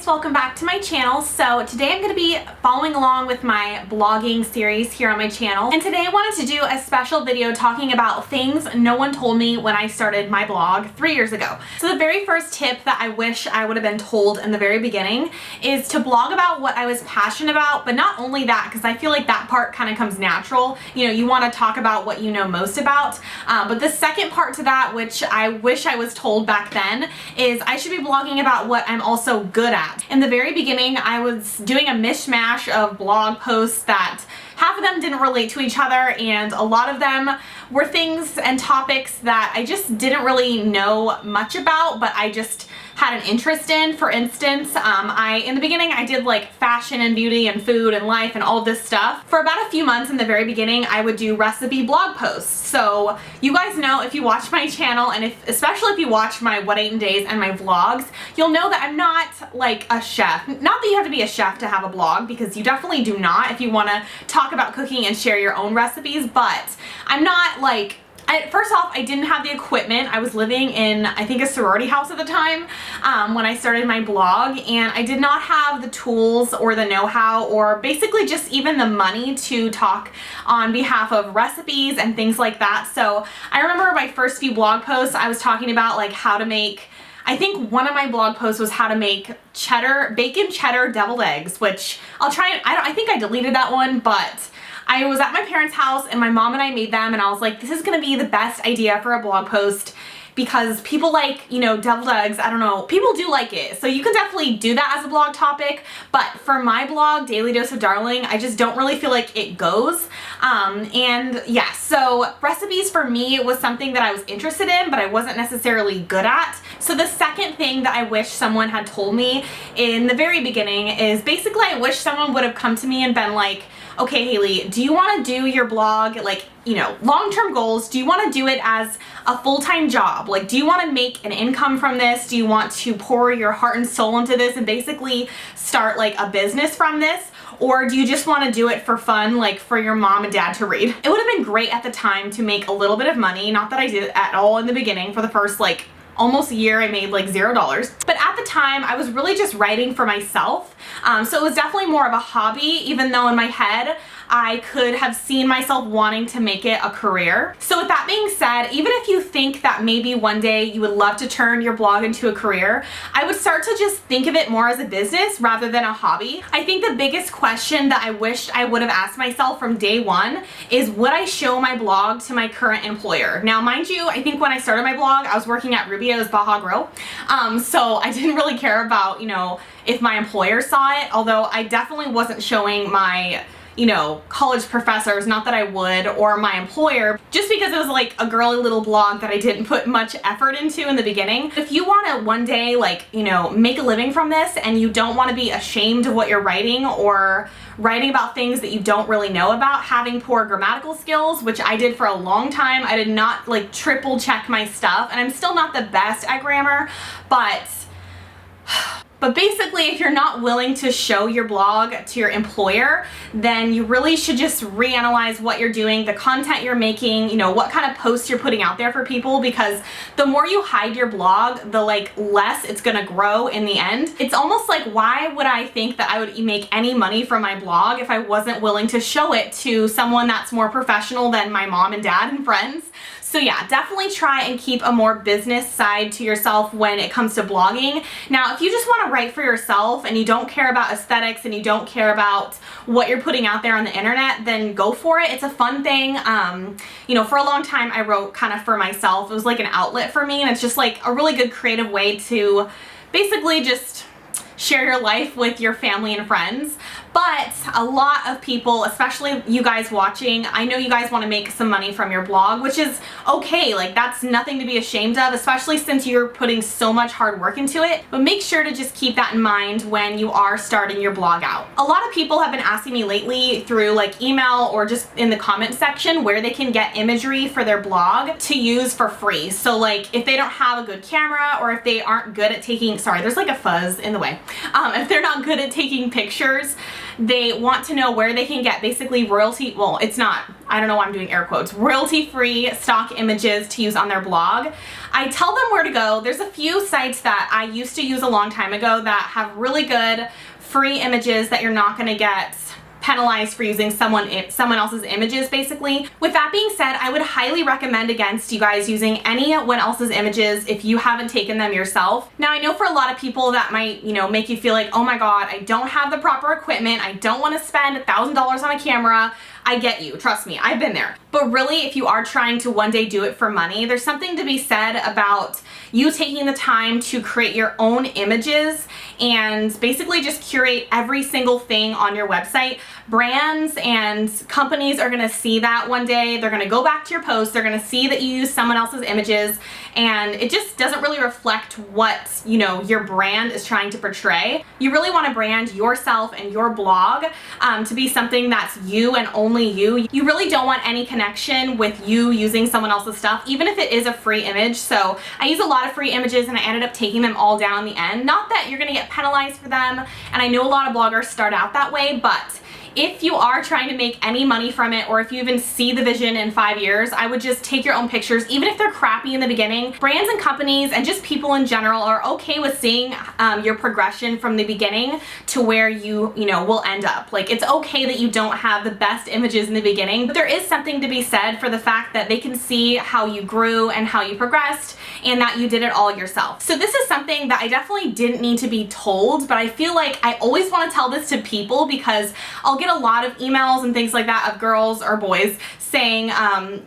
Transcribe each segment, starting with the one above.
guys, welcome back to my channel. So today I'm going to be following along with my blogging series here on my channel, and today I wanted to do a special video talking about things no one told me when I started my blog 3 years ago. So the very first tip that I wish I would have been told in the very beginning is to blog about what I was passionate about, but not only that, because I feel like that part kind of comes natural. You know, you want to talk about what you know most about, but the second part to that, which I wish I was told back then, is I should be blogging about what I'm also good at. In the very beginning, I was doing a mishmash of blog posts that half of them didn't relate to each other, and a lot of them were things and topics that I just didn't really know much about, but I just had an interest in. For instance, in the beginning I did like fashion and beauty and food and life and all of this stuff. For about a few months in the very beginning, I would do recipe blog posts. So you guys know, if you watch my channel, and especially if you watch my What I Eat in Days and my vlogs, you'll know that I'm not like a chef. Not that you have to be a chef to have a blog, because you definitely do not if you want to talk about cooking and share your own recipes, but I'm not like, first off, I didn't have the equipment. I was living in, I think, a sorority house at the time when I started my blog, and I did not have the tools or the know-how or basically just even the money to talk on behalf of recipes and things like that. So I remember my first few blog posts, I was talking about like how to make, I think one of my blog posts was how to make bacon cheddar deviled eggs, which I think I deleted that one, but I was at my parents' house and my mom and I made them, and I was like, this is gonna be the best idea for a blog post because people like, you know, deviled eggs. I don't know, people do like it. So you can definitely do that as a blog topic, but for my blog, Daily Dose of Darling, I just don't really feel like it goes. And yeah, so recipes for me was something that I was interested in, but I wasn't necessarily good at. So the second thing that I wish someone had told me in the very beginning is basically I wish someone would have come to me and been like, okay, Hayley, do you want to do your blog, like, you know, long-term goals? Do you want to do it as a full-time job? Like, do you want to make an income from this? Do you want to pour your heart and soul into this and basically start like a business from this? Or do you just want to do it for fun, like for your mom and dad to read? It would have been great at the time to make a little bit of money. Not that I did it at all in the beginning. For the first like almost a year, I made like $0. But at the time, I was really just writing for myself. So it was definitely more of a hobby, even though in my head, I could have seen myself wanting to make it a career. So with that being said, even if you think that maybe one day you would love to turn your blog into a career, I would start to just think of it more as a business rather than a hobby. I think the biggest question that I wished I would have asked myself from day one is, would I show my blog to my current employer? Now, mind you, I think when I started my blog, I was working at Rubio's Baja Grill. So I didn't really care about, you know, if my employer saw it, although I definitely wasn't showing my, you know, college professors, not that I would, or my employer, just because it was like a girly little blog that I didn't put much effort into in the beginning. If you want to one day, like, you know, make a living from this and you don't want to be ashamed of what you're writing or writing about things that you don't really know about, having poor grammatical skills, which I did for a long time. I did not like triple check my stuff, and I'm still not the best at grammar, but basically, if you're not willing to show your blog to your employer, then you really should just reanalyze what you're doing, the content you're making, you know, what kind of posts you're putting out there for people, because the more you hide your blog, the like less it's gonna grow in the end. It's almost like, why would I think that I would make any money from my blog if I wasn't willing to show it to someone that's more professional than my mom and dad and friends? So yeah, definitely try and keep a more business side to yourself when it comes to blogging. Now, if you just want to write for yourself and you don't care about aesthetics and you don't care about what you're putting out there on the internet, then go for it. It's a fun thing. You know, for a long time I wrote kind of for myself. It was like an outlet for me, and it's just like a really good creative way to basically just share your life with your family and friends. But a lot of people, especially you guys watching, I know you guys want to make some money from your blog, which is okay. Like, that's nothing to be ashamed of, especially since you're putting so much hard work into it. But make sure to just keep that in mind when you are starting your blog out. A lot of people have been asking me lately through like email or just in the comment section where they can get imagery for their blog to use for free. So like if they don't have a good camera, or if they aren't good at taking, sorry, there's like a fuzz in the way. If they're not good at taking pictures, They want to know where they can get basically royalty, well, it's not, I don't know why I'm doing air quotes, royalty-free stock images to use on their blog. I tell them where to go. There's a few sites that I used to use a long time ago that have really good free images that you're not gonna get penalized for using someone else's images, basically. With that being said, I would highly recommend against you guys using anyone else's images if you haven't taken them yourself. Now, I know for a lot of people that might, you know, make you feel like, oh my god, I don't have the proper equipment, I don't want to spend $1,000 on a camera. I get you, trust me, I've been there. But really, if you are trying to one day do it for money, there's something to be said about you taking the time to create your own images and basically just curate every single thing on your website. Brands and companies are gonna see that one day. They're gonna go back to your post, they're gonna see that you use someone else's images, and it just doesn't really reflect what, you know, your brand is trying to portray. You really wanna brand yourself and your blog to be something that's you and only you. You really don't want any connection with you using someone else's stuff, even if it is a free image. So I use a lot of free images and I ended up taking them all down in the end. Not that you're gonna get penalized for them, and I know a lot of bloggers start out that way, but if you are trying to make any money from it, or if you even see the vision in 5 years, I would just take your own pictures, even if they're crappy in the beginning. Brands and companies and just people in general are okay with seeing your progression from the beginning to where you know, will end up. Like, it's okay that you don't have the best images in the beginning, but there is something to be said for the fact that they can see how you grew and how you progressed, and that you did it all yourself. So this is something that I definitely didn't need to be told, but I feel like I always want to tell this to people because I'll get a lot of emails and things like that of girls or boys saying,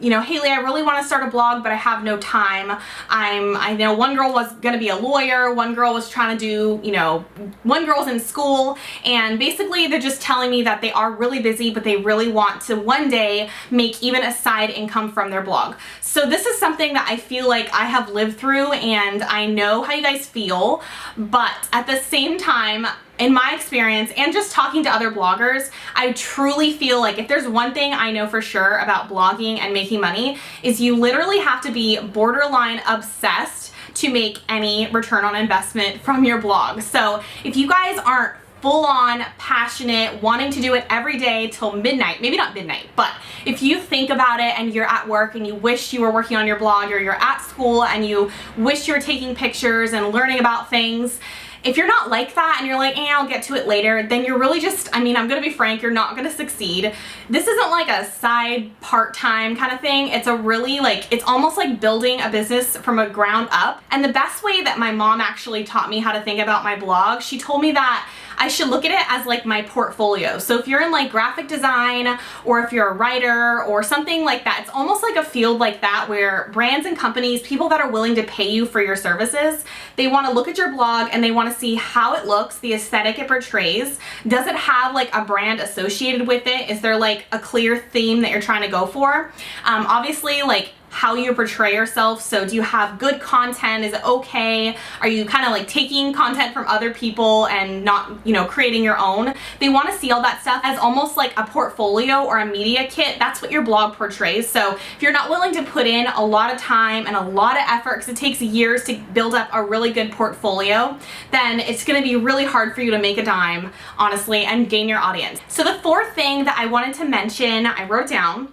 you know, Hayley, I really want to start a blog, but I have no time. I know one girl was gonna be a lawyer, one girl was trying to do, you know, one girl's in school, and basically they're just telling me that they are really busy, but they really want to one day make even a side income from their blog. So this is something that I feel like I have lived through, and I know how you guys feel, but at the same time, in my experience and just talking to other bloggers, I truly feel like if there's one thing I know for sure about blogging and making money, is you literally have to be borderline obsessed to make any return on investment from your blog. So if you guys aren't full on passionate, wanting to do it every day till midnight, maybe not midnight, but if you think about it and you're at work and you wish you were working on your blog, or you're at school and you wish you were taking pictures and learning about things, if you're not like that and you're like, I'll get to it later, then you're really just, I mean, I'm gonna be frank, you're not gonna succeed. This isn't like a side part-time kind of thing. It's a really like, it's almost like building a business from a ground up. And the best way that my mom actually taught me how to think about my blog, she told me that I should look at it as like my portfolio. So if you're in like graphic design, or if you're a writer or something like that, it's almost like a field like that where brands and companies, people that are willing to pay you for your services, they want to look at your blog and they want to see how it looks, the aesthetic it portrays. Does it have like a brand associated with it? Is there like a clear theme that you're trying to go for? Obviously, like how you portray yourself. So do you have good content? Is it okay? Are you kind of like taking content from other people and not, you know, creating your own? They want to see all that stuff as almost like a portfolio or a media kit. That's what your blog portrays. So if you're not willing to put in a lot of time and a lot of effort, because it takes years to build up a really good portfolio, then it's going to be really hard for you to make a dime, honestly, and gain your audience. So the fourth thing that I wanted to mention, I wrote down,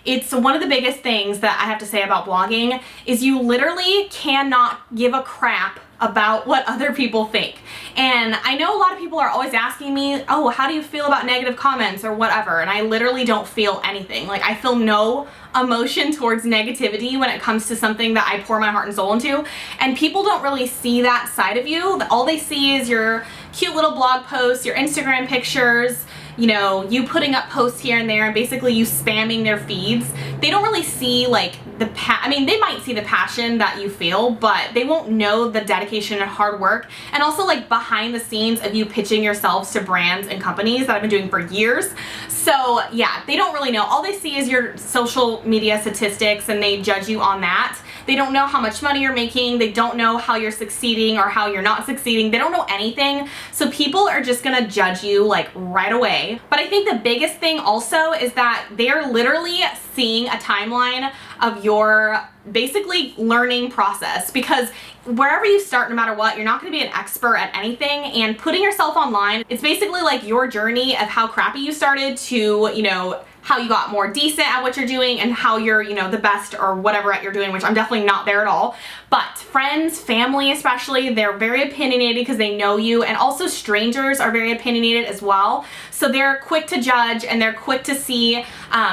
it's one of the biggest things that I have to say about blogging, is you literally cannot give a crap about what other people think. And I know a lot of people are always asking me, oh, how do you feel about negative comments or whatever? And I literally don't feel anything. Like, I feel no emotion towards negativity when it comes to something that I pour my heart and soul into. And people don't really see that side of you. All they see is your cute little blog posts, your Instagram pictures, you know, you putting up posts here and there, and basically you spamming their feeds. They don't really see like I mean, they might see the passion that you feel, but they won't know the dedication and hard work, and also like behind the scenes of you pitching yourselves to brands and companies that I've been doing for years. So yeah, they don't really know. All they see is your social media statistics, and they judge you on that. They don't know how much money you're making. They don't know how you're succeeding or how you're not succeeding. They don't know anything. So people are just gonna judge you like right away. But I think the biggest thing also is that they're literally seeing a timeline of your basically learning process, because wherever you start, no matter what, you're not going to be an expert at anything, and putting yourself online, it's basically like your journey of how crappy you started to, you know, how you got more decent at what you're doing and how you're, you know, the best or whatever at you're doing, which I'm definitely not there at all. But friends, family especially, they're very opinionated because they know you, and also strangers are very opinionated as well. So they're quick to judge and they're quick to see,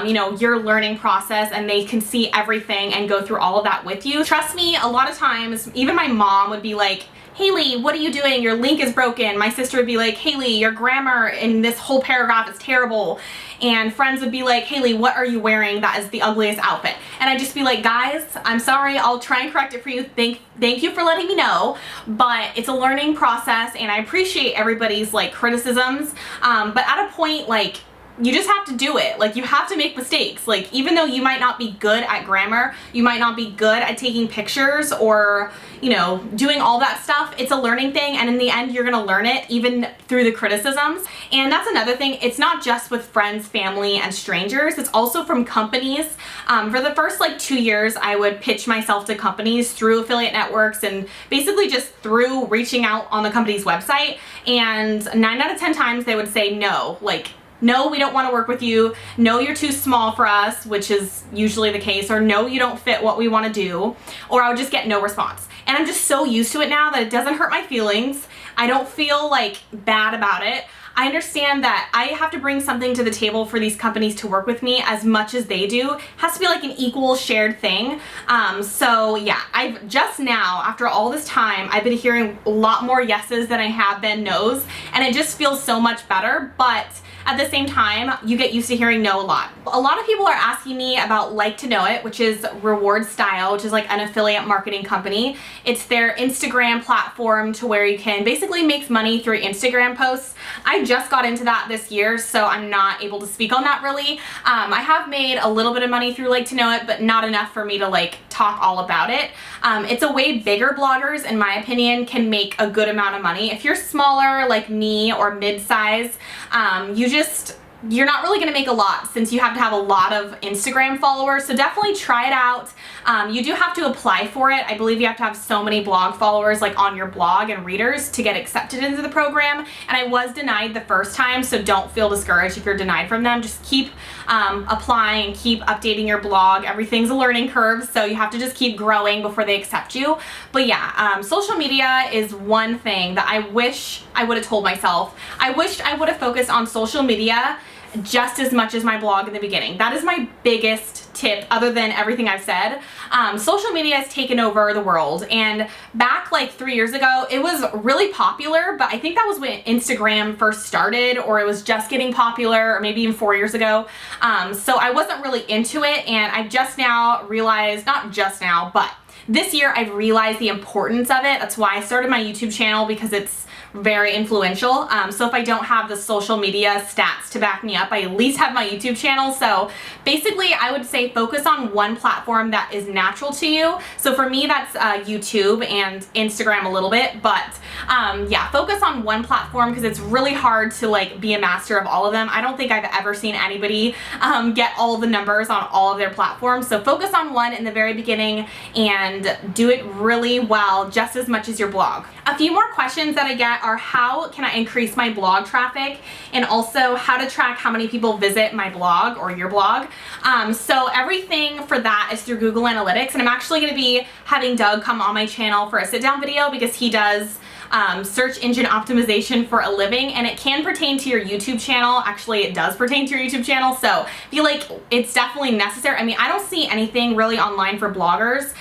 you know, your learning process, and they can see everything and go through all of that with you. Trust me, a lot of times, even my mom would be like, Hayley, what are you doing? Your link is broken. My sister would be like, Hayley, your grammar in this whole paragraph is terrible. And friends would be like, Hayley, what are you wearing? That is the ugliest outfit. And I'd just be like, guys, I'm sorry. I'll try and correct it for you. Thank you for letting me know. But it's a learning process, and I appreciate everybody's like criticisms. But at a point, like, you just have to do it. Like, you have to make mistakes. Like, even though you might not be good at grammar, you might not be good at taking pictures or, you know, doing all that stuff, it's a learning thing, and in the end, you're gonna learn it even through the criticisms. And that's another thing, it's not just with friends, family, and strangers, it's also from companies. For the first like 2 years, I would pitch myself to companies through affiliate networks and basically just through reaching out on the company's website, and 9 out of 10 times they would say no. Like, no, we don't want to work with you. No, you're too small for us, which is usually the case. Or no, you don't fit what we want to do. Or I would just get no response. And I'm just so used to it now that it doesn't hurt my feelings. I don't feel like bad about it. I understand that I have to bring something to the table for these companies to work with me as much as they do. It has to be like an equal shared thing. So yeah, I've just now, after all this time, I've been hearing a lot more yeses than I have been no's, and it just feels so much better. But at the same time, you get used to hearing no a lot. A lot of people are asking me about Like to Know It, which is Reward Style, which is like an affiliate marketing company. It's their Instagram platform to where you can basically make money through Instagram posts. I just got into that this year, so I'm not able to speak on that really. I have made a little bit of money through Like to Know It, but not enough for me to like talk all about it. It's a way bigger bloggers, in my opinion, can make a good amount of money. If you're smaller like me or mid-size, you're not really going to make a lot, since you have to have a lot of Instagram followers. So definitely try it out. You do have to apply for it. I believe you have to have so many blog followers like on your blog and readers to get accepted into the program. And I was denied the first time, so don't feel discouraged if you're denied from them. Just keep applying, keep updating your blog. Everything's a learning curve, so you have to just keep growing before they accept you. But yeah, social media is one thing that I wish I would have told myself. I wished I would have focused on social media just as much as my blog in the beginning. That is my biggest tip, other than everything I've said. Social media has taken over the world, and back like 3 years ago, it was really popular, but I think that was when Instagram first started, or it was just getting popular, or maybe even 4 years ago. So I wasn't really into it, and I've just now realized, not just now, but this year I've realized the importance of it. That's why I started my YouTube channel, because it's very influential. So if I don't have the social media stats to back me up, I at least have my YouTube channel. So basically, I would say focus on one platform that is natural to you. So for me, that's YouTube and Instagram a little bit, but yeah, focus on one platform, because it's really hard to like be a master of all of them. I don't think I've ever seen anybody get all the numbers on all of their platforms. So focus on one in the very beginning and do it really well, just as much as your blog. A few more questions that I get are, how can I increase my blog traffic, and also how to track how many people visit my blog or your blog. So everything for that is through Google Analytics, and I'm actually going to be having Doug come on my channel for a sit-down video, because he does search engine optimization for a living, and it can pertain to your YouTube channel. Actually, it does pertain to your YouTube channel, so I feel like it's definitely necessary. I mean, I don't see anything really online for bloggers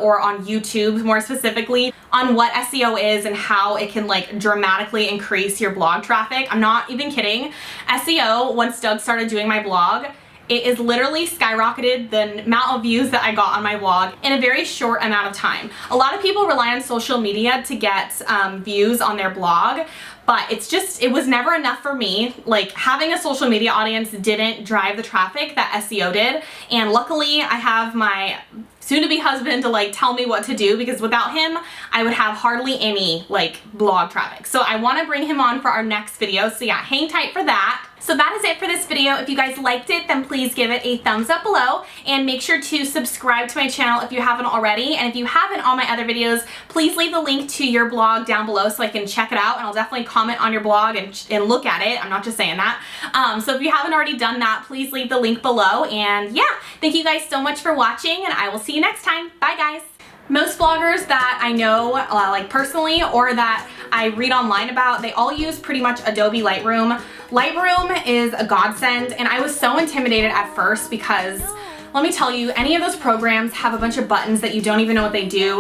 or on YouTube more specifically on what SEO is and how it can like dramatically increase your blog traffic. I'm not even kidding. SEO, once Doug started doing my blog, it is literally skyrocketed the amount of views that I got on my blog in a very short amount of time. A lot of people rely on social media to get views on their blog, but it was never enough for me. Like, having a social media audience didn't drive the traffic that SEO did, and luckily I have my soon-to-be husband to like tell me what to do, because without him I would have hardly any like blog traffic. So I want to bring him on for our next video, so yeah, hang tight for that. So that is it for this video. If you guys liked it, then please give it a thumbs up below and make sure to subscribe to my channel if you haven't already. And if you haven't, all my other videos, please leave the link to your blog down below so I can check it out, and I'll definitely comment on your blog and look at it. I'm not just saying that. So if you haven't already done that, please leave the link below. And yeah, thank you guys so much for watching, and I will see you next time. Bye guys. Most bloggers that I know, like personally, or that I read online about, they all use pretty much Adobe Lightroom. Lightroom is a godsend, and I was so intimidated at first because, let me tell you, any of those programs have a bunch of buttons that you don't even know what they do.